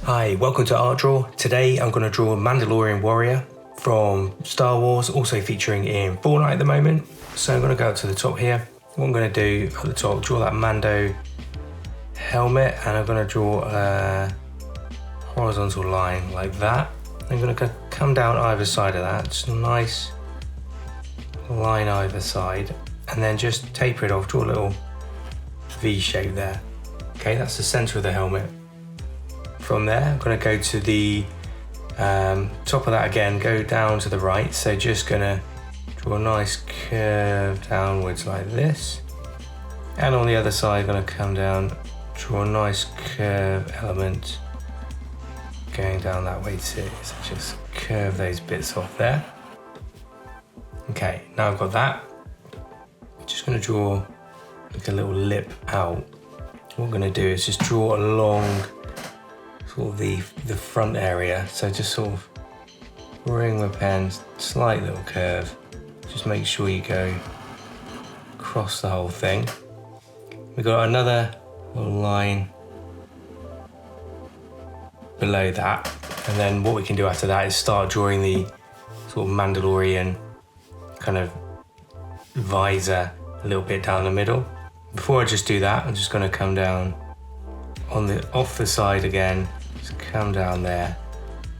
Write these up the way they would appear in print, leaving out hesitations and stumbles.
Hi, welcome to Art Draw. Today I'm going to draw a Mandalorian warrior from Star Wars, also featuring in Fortnite at the moment. So I'm going to go up to the top here. What I'm going to do at the top, draw that Mando helmet, and I'm going to draw a horizontal line like that. I'm going to come down either side of that, just a nice line either side, and then just taper it off, draw a little V shape there. Okay, that's the center of the helmet. From there, I'm going to go to the top of that again, go down to the right. So just going to draw a nice curve downwards like this. And on the other side, I'm going to come down, draw a nice curve element going down that way too. So just curve those bits off there. Okay, now I've got that. I'm just going to draw like a little lip out. What I'm going to do is just draw along sort of the front area. So just sort of bring the pen, slight little curve. Just make sure you go across the whole thing. We've got another little line below that. And then what we can do after that is start drawing the sort of Mandalorian kind of visor a little bit down the middle. Before I just do that, I'm just going to come down off the side again. Just come down there,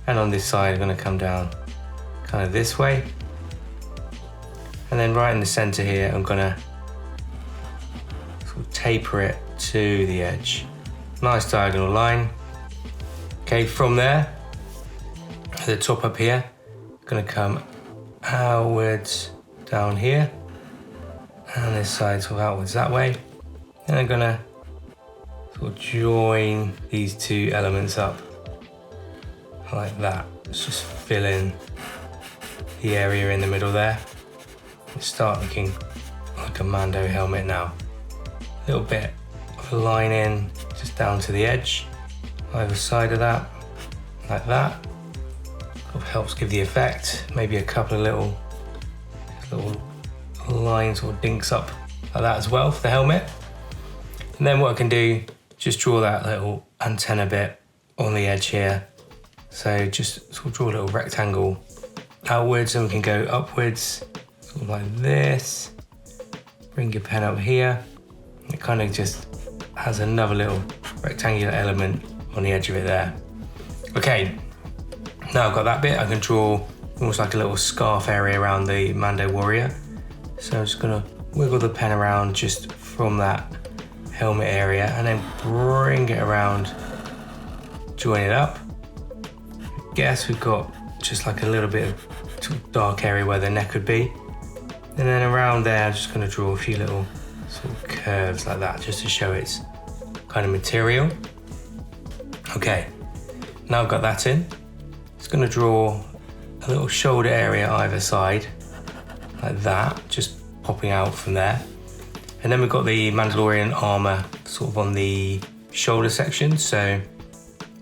and on this side I'm going to come down kind of this way, and then right in the center here I'm going to sort of taper it to the edge. Nice diagonal line. Okay, from there at the top up here, I'm going to come outwards down here, and this side sort of outwards that way, and I'm going to sort of join these two elements up like that. Let's just fill in the area in the middle there. Let's start looking like a Mando helmet now. A little bit of a line in just down to the edge, either side of that, like that. Sort of helps give the effect. Maybe a couple of little lines or dinks up like that as well for the helmet. And then what I can do, just draw that little antenna bit on the edge here. So just sort of draw a little rectangle outwards, and we can go upwards, sort of like this. Bring your pen up here. It kind of just has another little rectangular element on the edge of it there. Okay, now I've got that bit, I can draw almost like a little scarf area around the Mando warrior. So I'm just gonna wiggle the pen around just from that helmet area, and then bring it around, join it up. I guess we've got just like a little bit of sort of dark area where the neck would be, and then around there I'm just going to draw a few little sort of curves like that, just to show its kind of material. Okay, now I've got that in, just going to draw a little shoulder area either side like that, just popping out from there. And then we've got the Mandalorian armor sort of on the shoulder section. So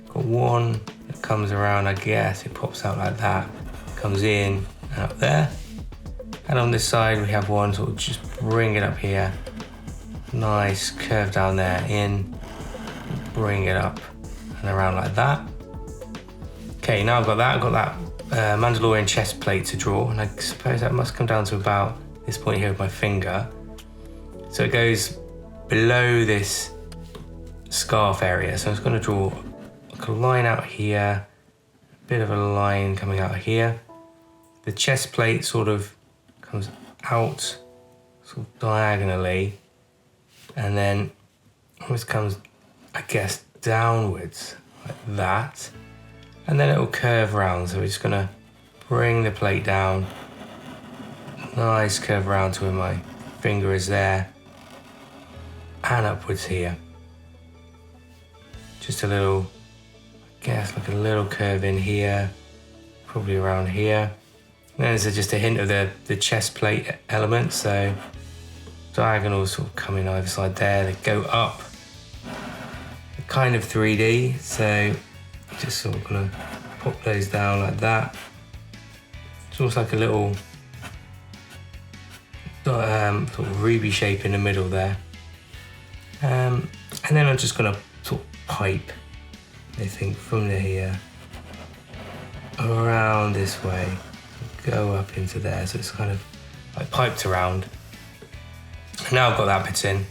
got one that comes around, I guess it pops out like that, comes in and up there. And on this side we have one sort of just bring it up here, nice curve down there, in, bring it up and around like that. Okay, now I've got that Mandalorian chest plate to draw, and I suppose that must come down to about this point here with my finger. So it goes below this scarf area. So I'm just going to draw like a line out here, a bit of a line coming out here. The chest plate sort of comes out sort of diagonally, and then almost comes, I guess, downwards like that. And then it will curve around. So we're just going to bring the plate down, nice curve around to where my finger is there, and upwards here. Just a little, I guess like a little curve in here, probably around here. And then there's just a hint of the chest plate element, so diagonals sort of come in either side there, they go up. They're kind of 3D, so just sort of gonna pop those down like that. It's almost like a little sort of ruby shape in the middle there. And then I'm just gonna sort of pipe I think from here, around this way, go up into there. So it's kind of like piped around. Now I've got that bit in,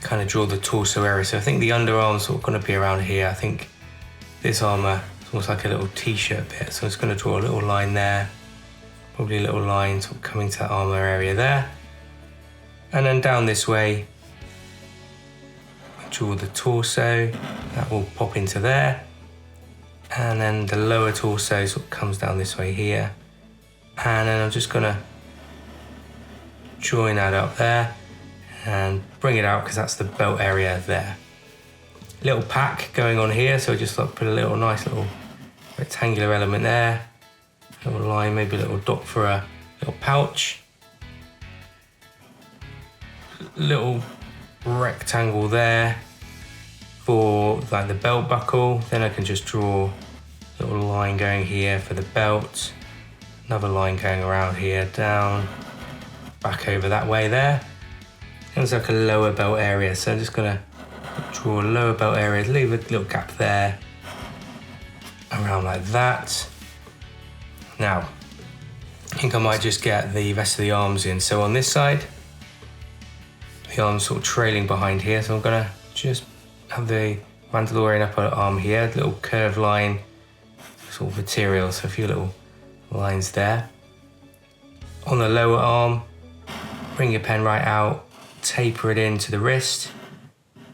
kind of draw the torso area. So I think the underarm's sort of going to be around here. I think this armour is almost like a little t-shirt bit. So I'm just going to draw a little line there, probably a little line sort of coming to that armour area there. And then down this way, draw the torso, that will pop into there. And then the lower torso sort of comes down this way here. And then I'm just gonna join that up there and bring it out because that's the belt area there. Little pack going on here, so just like put a little nice little rectangular element there. Little line, maybe a little dot for a little pouch. Little rectangle there for like the belt buckle. Then I can just draw a little line going here for the belt. Another line going around here, down, back over that way there. And it's like a lower belt area. So I'm just gonna draw a lower belt area, leave a little gap there, around like that. Now, I think I might just get the rest of the arms in. So on this side, the arm's sort of trailing behind here. So I'm gonna just have the Mandalorian upper arm here, little curved line, sort of material, so a few little lines there. On the lower arm, bring your pen right out, taper it into the wrist,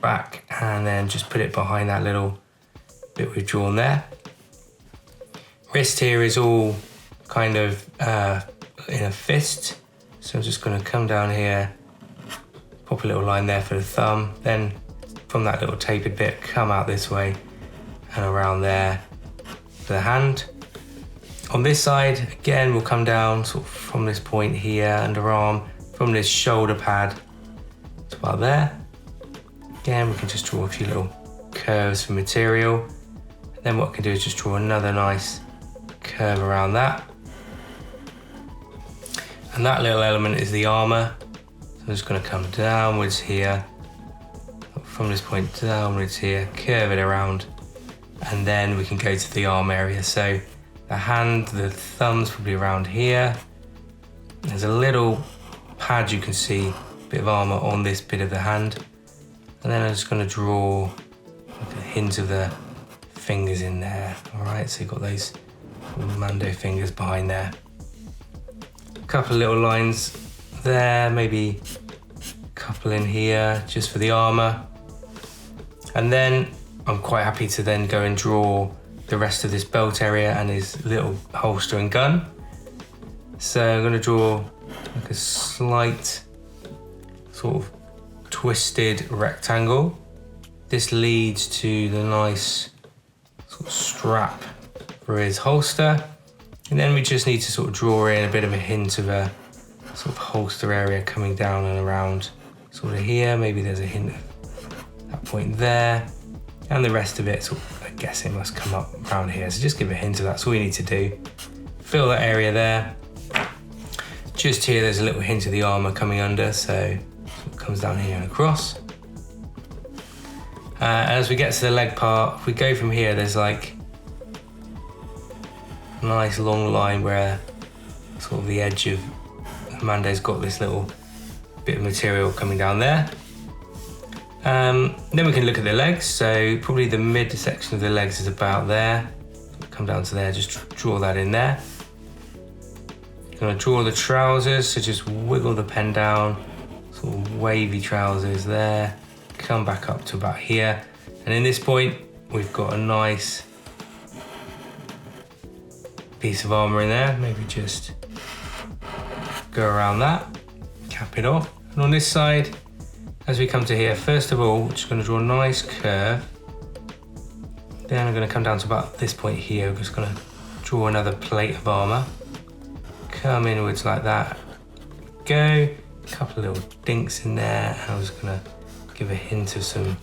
back, and then just put it behind that little bit we've drawn there. Wrist here is all kind of in a fist, so I'm just going to come down here, pop a little line there for the thumb, then from that little tapered bit, come out this way and around there for the hand. On this side, again, we'll come down sort of from this point here, underarm, from this shoulder pad to about there. Again, we can just draw a few little curves for material. And then what I can do is just draw another nice curve around that. And that little element is the armour. So I'm just going to come downwards here, from this point downwards here, curve it around, and then we can go to the arm area. So the hand, the thumb's probably around here. There's a little pad you can see, a bit of armour on this bit of the hand. And then I'm just going to draw like a hint of the fingers in there. All right, so you've got those Mando fingers behind there. A couple of little lines there, maybe a couple in here just for the armour. And then I'm quite happy to then go and draw the rest of this belt area and his little holster and gun. So I'm going to draw like a slight sort of twisted rectangle. This leads to the nice sort of strap for his holster. And then we just need to sort of draw in a bit of a hint of a sort of holster area coming down and around sort of here. Maybe there's a hint of that point there. And the rest of it, sort of, I guess it must come up around here. So just give a hint of that. That's all you need to do. Fill that area there. Just here, there's a little hint of the armour coming under. So it comes down here and across. As we get to the leg part, if we go from here, there's like a nice long line where sort of the edge of Mando's got this little bit of material coming down there. Then we can look at the legs. So probably the mid section of the legs is about there. Come down to there, just draw that in there. I'm gonna draw the trousers, so just wiggle the pen down, sort of wavy trousers there. Come back up to about here. And in this point, we've got a nice piece of armour in there. Maybe just go around that, cap it off. And on this side, as we come to here, first of all, we're just going to draw a nice curve. Then I'm going to come down to about this point here. We're just going to draw another plate of armour. Come inwards like that. Go. A couple of little dinks in there. And I'm just going to give a hint of some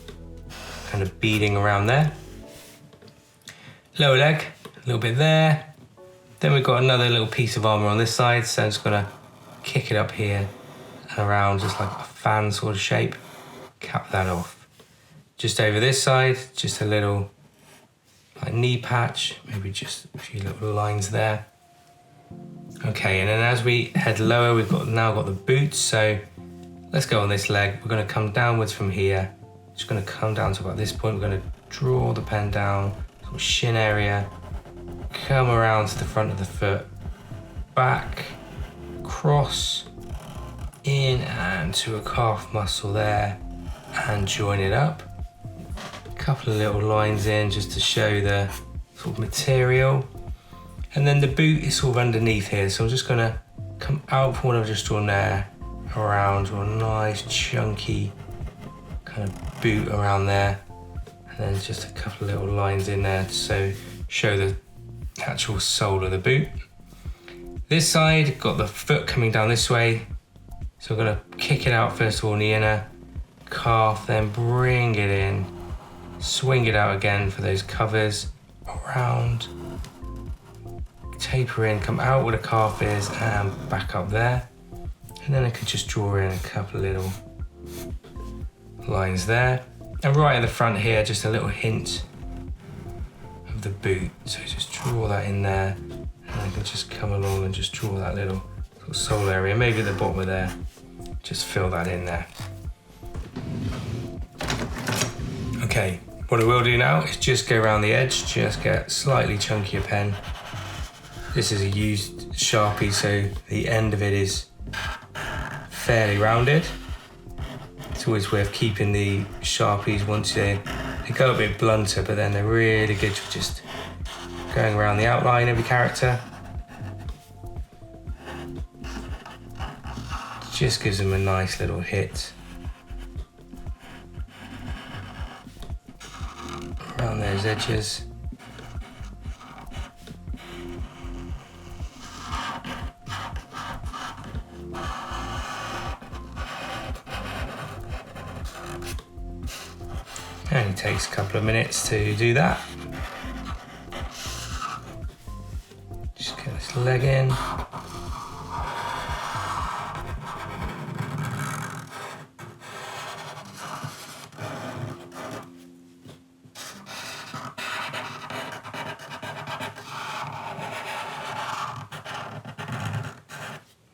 kind of beading around there. Lower leg, a little bit there. Then we've got another little piece of armour on this side. So I'm just going to kick it up here and around just like a fan sort of shape. Cap that off. Just over this side, just a little like knee patch, maybe just a few little lines there. Okay, and then as we head lower, we've now got the boots. So let's go on this leg. We're going to come downwards from here. Just going to come down to about this point. We're going to draw the pen down, sort of shin area, come around to the front of the foot, back, cross, in and to a calf muscle there, and join it up. A couple of little lines in just to show the sort of material. And then the boot is sort of underneath here, so I'm just going to come out from what I've just drawn there, around to a nice chunky kind of boot around there, and then just a couple of little lines in there to show the actual sole of the boot. This side, got the foot coming down this way, so we're going to kick it out first of all in the inner calf, then bring it in, swing it out again for those covers, around, taper in, come out where the calf is and back up there. And then I can just draw in a couple of little lines there. And right at the front here, just a little hint of the boot. So just draw that in there. And I can just come along and just draw that little sort of sole area, maybe at the bottom of there. Just fill that in there. Okay, what I will do now is just go around the edge, just get slightly chunkier pen. This is a used Sharpie, so the end of it is fairly rounded. It's always worth keeping the Sharpies once they go a bit blunter, but then they're really good for just going around the outline of your character. Just gives them a nice little hit around those edges. Only takes a couple of minutes to do that. Just get this leg in.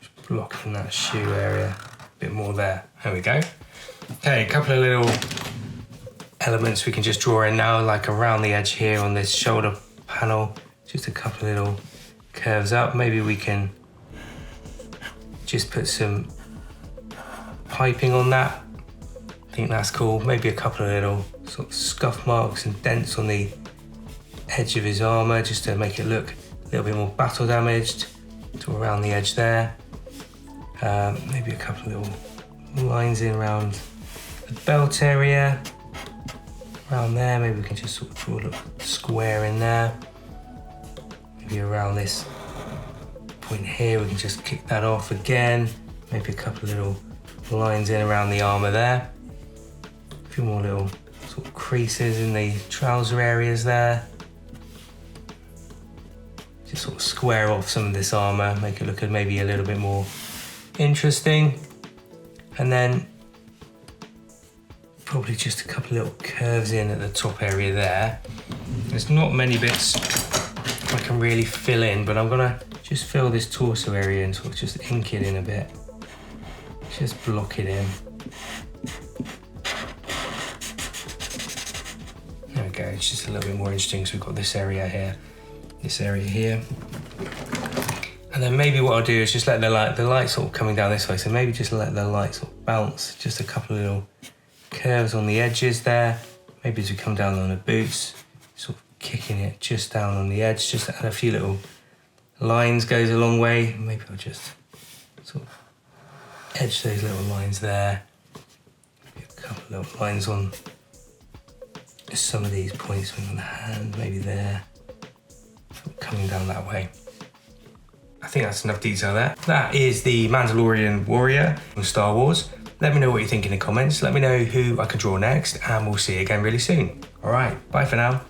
Just blocking that shoe area a bit more there. There we go. Okay, a couple of little elements we can just draw in now, like around the edge here on this shoulder panel, just a couple of little curves up. Maybe we can just put some piping on that. I think that's cool. Maybe a couple of little sort of scuff marks and dents on the edge of his armor, just to make it look a little bit more battle damaged, to around the edge there. Maybe a couple of little lines in around the belt area. Around there, maybe we can just sort of draw a little square in there. Maybe around this point here, we can just kick that off again. Maybe a couple of little lines in around the armor there. A few more little sort of creases in the trouser areas there. Just sort of square off some of this armor, make it look maybe a little bit more interesting. And then probably just a couple of little curves in at the top area there. There's not many bits I can really fill in, but I'm gonna just fill this torso area and sort of just ink it in a bit. Just block it in. There we go, it's just a little bit more interesting. So we've got this area here, this area here. And then maybe what I'll do is just let the light sort of coming down this way. So maybe just let the light sort of bounce, just a couple of little curves on the edges there. Maybe as we come down on the boots, sort of kicking it just down on the edge, just add a few little lines goes a long way. Maybe I'll just sort of edge those little lines there. Maybe a couple of little lines on some of these points on the hand, maybe there, sort of coming down that way. I think that's enough detail there. That is the Mandalorian warrior from Star Wars. Let me know what you think in the comments. Let me know who I could draw next, and we'll see you again really soon. All right, bye for now.